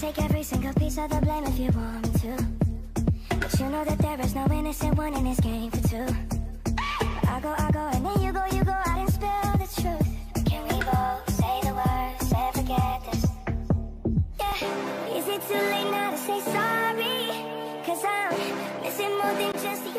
take every single piece of the blame if you want me to, but you know that there is no innocent one in this game for two. I go, and then you go out and spill the truth. Can we both say the words and forget this? Yeah, is it too late now to say sorry? 'Cause I'm missing more than just